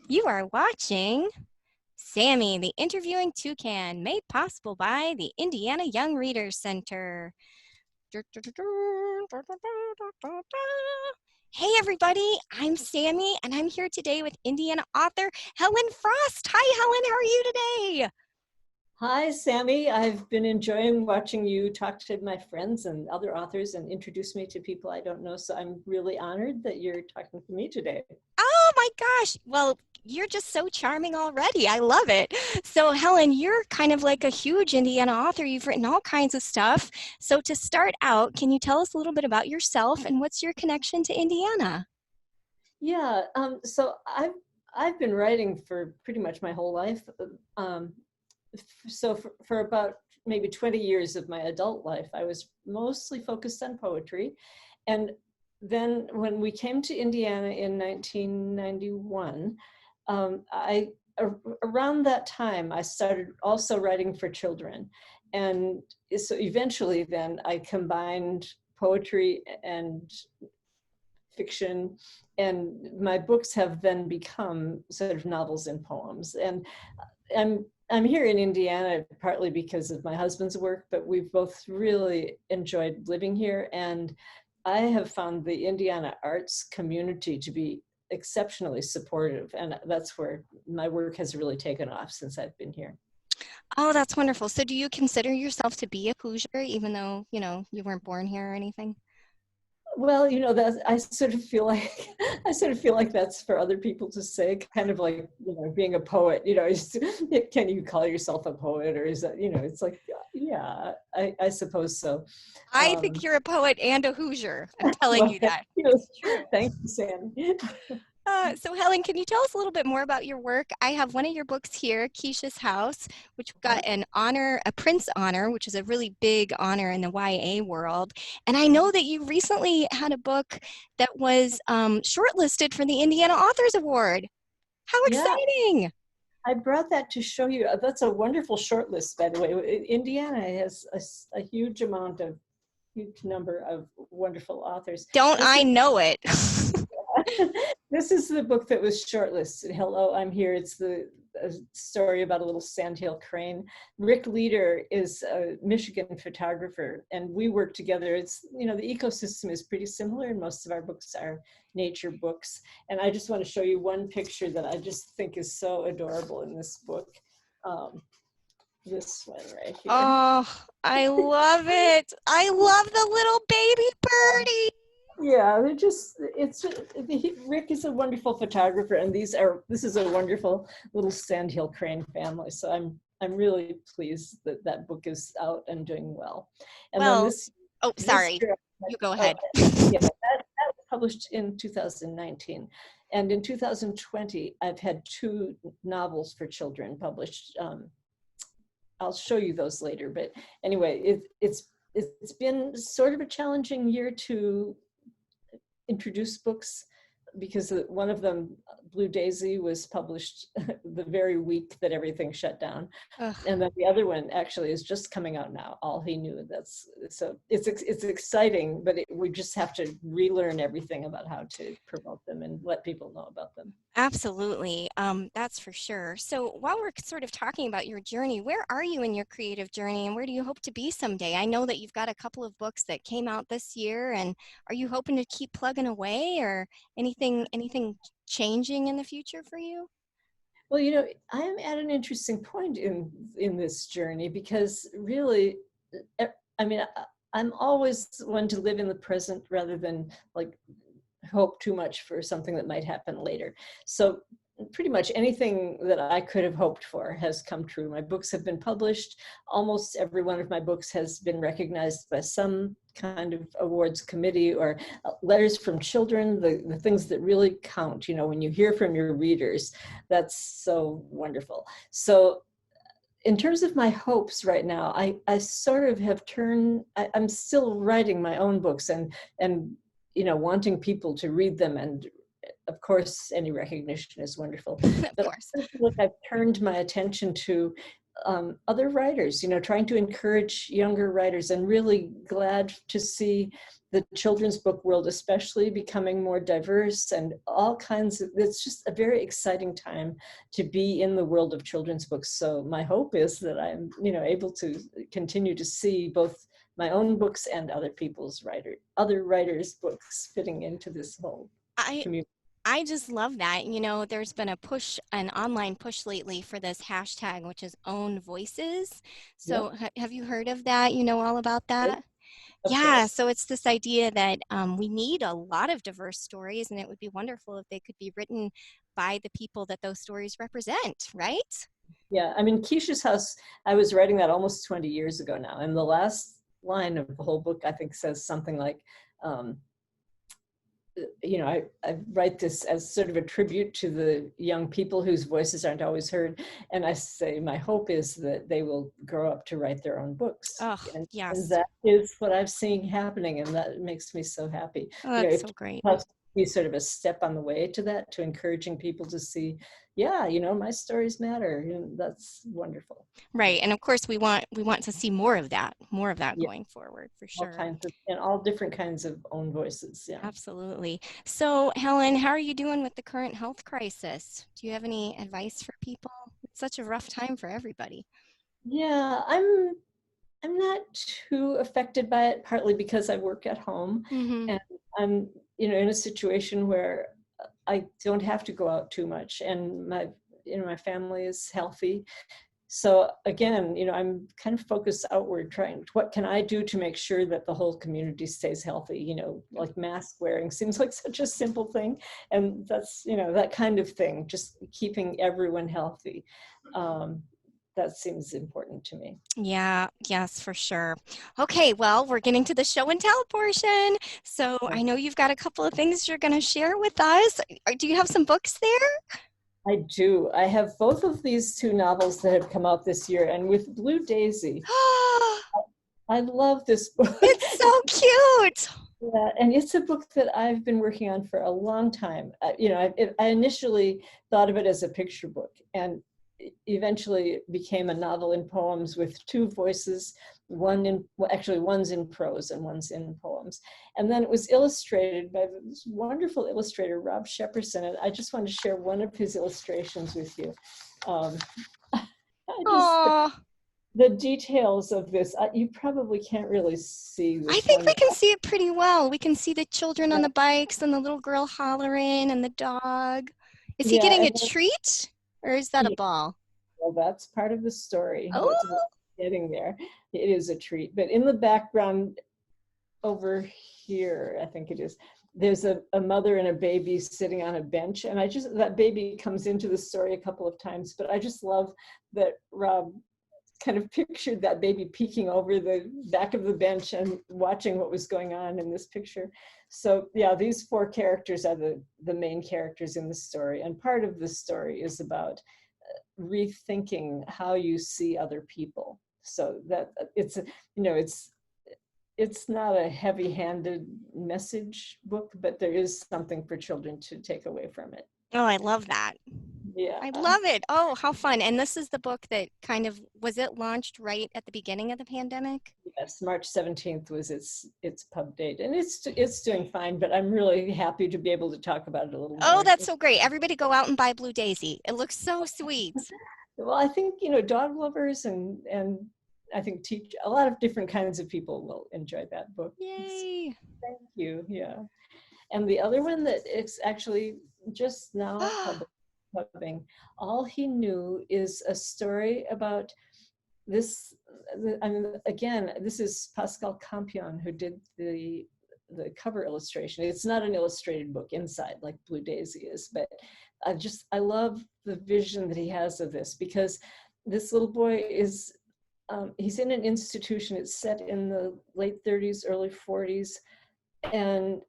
You are watching Sammy the Interviewing Toucan, made possible by the Indiana Young Readers Center. Hey everybody, I'm Sammy and I'm here today with Indiana author Helen Frost. Hi Helen, how are you today? Hi, Sammy. I've been enjoying watching you talk to my friends and other authors and introduce me to people I don't know. So I'm really honored that you're talking to me today. Oh my gosh. Well, you're just so charming already. I love it. So Helen, you're kind of like a huge Indiana author. You've written all kinds of stuff. So to start out, can you tell us a little bit about yourself and what's your connection to Indiana? Yeah, so I've been writing for pretty much my whole life. So for about maybe 20 years of my adult life, I was mostly focused on poetry. And then when we came to Indiana in 1991, around that time, I started also writing for children. And so eventually then I combined poetry and fiction, and my books have then become sort of novels and poems. And I'm here in Indiana partly because of my husband's work, but we've both really enjoyed living here. And I have found the Indiana arts community to be exceptionally supportive. And that's where my work has really taken off since I've been here. Oh, that's wonderful. So do you consider yourself to be a Hoosier, even though, you weren't born here or anything? Well, that I sort of feel like I sort of feel like that's for other people to say, kind of like, being a poet, can you call yourself a poet, or is that, it's like, yeah, I suppose so. I think you're a poet and a Hoosier. I'm telling Well, you thank that. you. It's true. Thank you, Sam. So Helen, can you tell us a little bit more about your work? I have one of your books here, Keisha's House, which got an honor, a Prince honor, which is a really big honor in the YA world. And I know that you recently had a book that was shortlisted for the Indiana Authors Award. How Yeah, exciting! I brought that to show you. That's a wonderful short list, by the way. Indiana has a huge number of wonderful authors. Don't This I is know it? This is the book that was shortlisted. Hello, I'm here. It's a story about a little sandhill crane. Rick Leader is a Michigan photographer, and we work together. The ecosystem is pretty similar, and most of our books are nature books. And I just want to show you one picture that I just think is so adorable in this book. This one right here. Oh, I love it. I love the little baby birdie. Yeah, Rick is a wonderful photographer, and this is a wonderful little sandhill crane family. So I'm really pleased that that book is out and doing well. And then Well, this oh, this sorry. year, You go oh, ahead. yeah, that was published in 2019, and in 2020 I've had 2 novels for children published. I'll show you those later, but anyway, it's been sort of a challenging year to introduce books, because one of them, Blue Daisy, was published the very week that everything shut down. Ugh. And then the other one actually is just coming out now, All He Knew. So it's exciting, but we just have to relearn everything about how to promote them and let people know about them. Absolutely. That's for sure. So while we're sort of talking about your journey, where are you in your creative journey and where do you hope to be someday? I know that you've got a couple of books that came out this year, and are you hoping to keep plugging away, or anything changing in the future for you? Well, I am at an interesting point in this journey, because really, I mean, I'm always one to live in the present rather than like hope too much for something that might happen later. So pretty much anything that I could have hoped for has come true. My books have been published. Almost every one of my books has been recognized by some kind of awards committee, or letters from children, the things that really count, when you hear from your readers. That's so wonderful. So in terms of my hopes right now, I sort of have I'm still writing my own books, and wanting people to read them, and of course any recognition is wonderful. Of But course. I feel like I've turned my attention to other writers, trying to encourage younger writers, and really glad to see the children's book world especially becoming more diverse and all kinds of, it's just a very exciting time to be in the world of children's books. So my hope is that I'm, able to continue to see both my own books and other writers' books fitting into this whole I community. I just love that. There's been a push, an online push lately for this hashtag, which is own voices. So Yep, have you heard of that? You know all about that? of Yeah, course. so it's this idea that we need a lot of diverse stories, and it would be wonderful if they could be written by the people that those stories represent, right? Yeah, I mean, Keisha's House, I was writing that almost 20 years ago now. And the last line of the whole book, I think, says something like, um, I write this as sort of a tribute to the young people whose voices aren't always heard. And I say, my hope is that they will grow up to write their own books. Oh, And yes. that is what I've seen happening. And that makes me so happy. Oh, that's If so great. Keisha's be sort of a step on the way to that, to encouraging people to see, yeah, my stories matter. That's wonderful. Right. And of course we want to see more of that Yeah, going forward for all sure. kinds of, and all different kinds of own voices. Yeah. Absolutely. So, Helen, how are you doing with the current health crisis? Do you have any advice for people? It's such a rough time for everybody. Yeah, I'm not too affected by it, partly because I work at home Mm-hmm. and I'm, in a situation where I don't have to go out too much, and my family is healthy. So again, I'm kind of focused outward, trying, what can I do to make sure that the whole community stays healthy? Like mask wearing seems like such a simple thing. And that's, that kind of thing, just keeping everyone healthy. Um, that seems important to me. Yeah, yes, for sure. Okay, well, we're getting to the show and tell portion. So Yeah. I know you've got a couple of things you're going to share with us. Do you have some books there? I do. I have both of these two novels that have come out this year, and with Blue Daisy, I love this book. It's so cute. Yeah, and it's a book that I've been working on for a long time. I initially thought of it as a picture book, and eventually became a novel in poems with two voices. Actually, one's in prose and one's in poems. And then it was illustrated by this wonderful illustrator, Rob Shepperson. And I just want to share one of his illustrations with you. Um, I just Oh, the details of this, you probably can't really see I this think one. we can see it pretty well. We can see the children on the bikes and the little girl hollering and the dog. Is he Yeah, getting and a treat or is that a yeah, ball? well, that's part of the story. Oh, That's what's getting there. It is a treat. But in the background over here, I think it is, there's a mother and a baby sitting on a bench. And that baby comes into the story a couple of times, but I just love that Rob kind of pictured that baby peeking over the back of the bench and watching what was going on in this picture. So yeah, these four characters are the main characters in the story. And part of the story is about rethinking how you see other people. So that it's not a heavy-handed message book, but there is something for children to take away from it. oh, I love that. Yeah. I love it. Oh, how fun. And this is the book that was it launched right at the beginning of the pandemic? Yes, March 17th was its pub date, and it's doing fine, but I'm really happy to be able to talk about it a little Oh, more. that's so great. Everybody go out and buy Blue Daisy. It looks so sweet. Well, I think, dog lovers and I think teach a lot of different kinds of people will enjoy that book. Yay. Thank you. Yeah. And the other one that it's actually just now pubbing, All He Knew, is a story about this. I mean, again, this is Pascal Campion who did the cover illustration. It's not an illustrated book inside like Blue Daisy is, but I love the vision that he has of this, because this little boy is he's in an institution. It's set in the late 30s, early 40s, and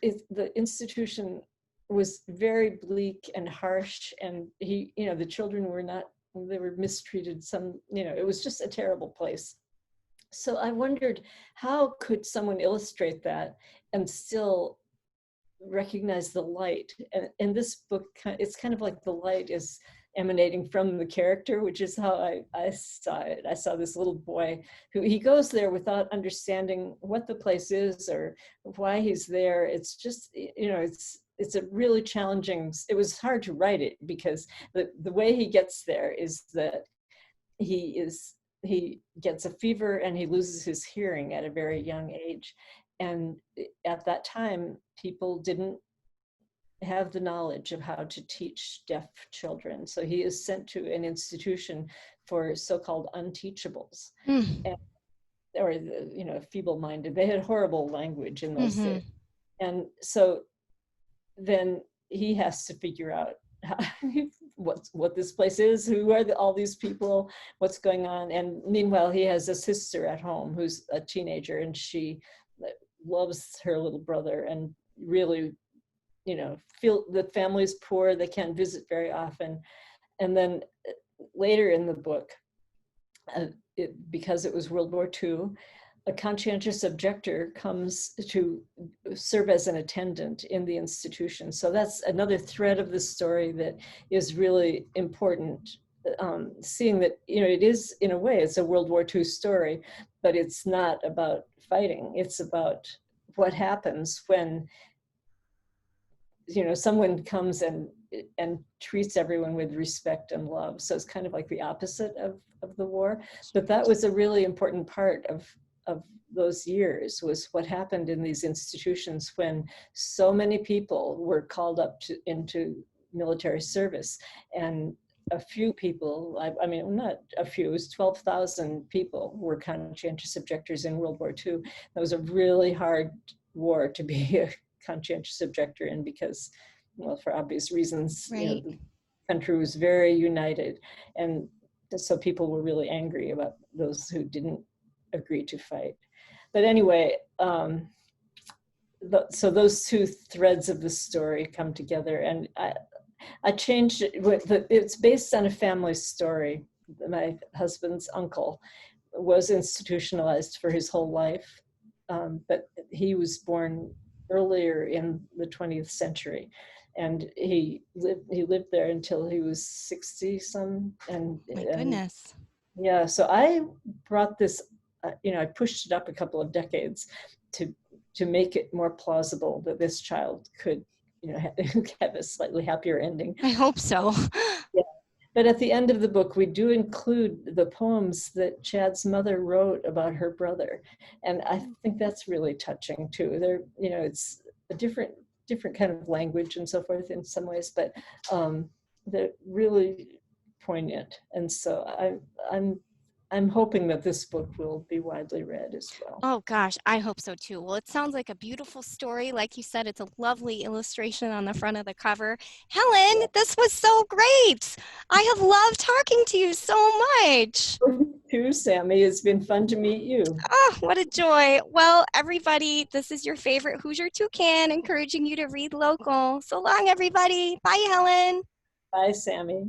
the institution was very bleak and harsh, and the children they were mistreated. It was just a terrible place. So I wondered, how could someone illustrate that and still recognize the light? And this book, it's kind of like the light is emanating from the character, which is how I saw it. I saw this little boy who he goes there without understanding what the place is or why he's there. It's just, you know, it's a really challenging, it was hard to write it because the way he gets there is that he gets a fever and he loses his hearing at a very young age. And at that time, people didn't have the knowledge of how to teach deaf children. So he is sent to an institution for so-called unteachables, Mm. and, or you know, feeble-minded. They had horrible language in those Mm-hmm. days. And so then he has to figure out how, what this place is, who are all these people, what's going on. And meanwhile, he has a sister at home who's a teenager, and she loves her little brother and really, you know, feel the family's poor, they can't visit very often. And then later in the book, because it was World War II, a conscientious objector comes to serve as an attendant in the institution. So that's another thread of the story that is really important. Seeing that, you know, it is, in a way, it's a World War II story, but it's not about fighting. It's about what happens when, you know, someone comes and treats everyone with respect and love. So it's kind of like the opposite of the war. But that was a really important part of those years, was what happened in these institutions when so many people were called up into military service. And a few people, I mean, not a few, it was 12,000 people were conscientious objectors in World War II. That was a really hard war to be a conscientious objector in because, well, for obvious reasons, you know, Right. the country was very united. And so people were really angry about those who didn't agree to fight. But anyway, so those two threads of the story come together, and I changed it. It's based on a family story. My husband's uncle was institutionalized for his whole life, but he was born earlier in the 20th century, and he lived there until he was 60 some, My and goodness. yeah. So I brought this, you know, I pushed it up a couple of decades to make it more plausible that this child could, you know, have a slightly happier ending. I hope so. Yeah. But at the end of the book, we do include the poems that Chad's mother wrote about her brother. And I think that's really touching too. They're, you know, it's a different kind of language and so forth in some ways, but they're really poignant. And so I'm hoping that this book will be widely read as well. Oh gosh, I hope so too. Well, it sounds like a beautiful story. Like you said, it's a lovely illustration on the front of the cover. Helen, Yeah. this was so great. I have loved talking to you so much. Too, Sammy. It's been fun to meet you. Oh, what a joy. Well, everybody, this is your favorite Hoosier Toucan, encouraging you to read local. So long, everybody. Bye, Helen. Bye, Sammy.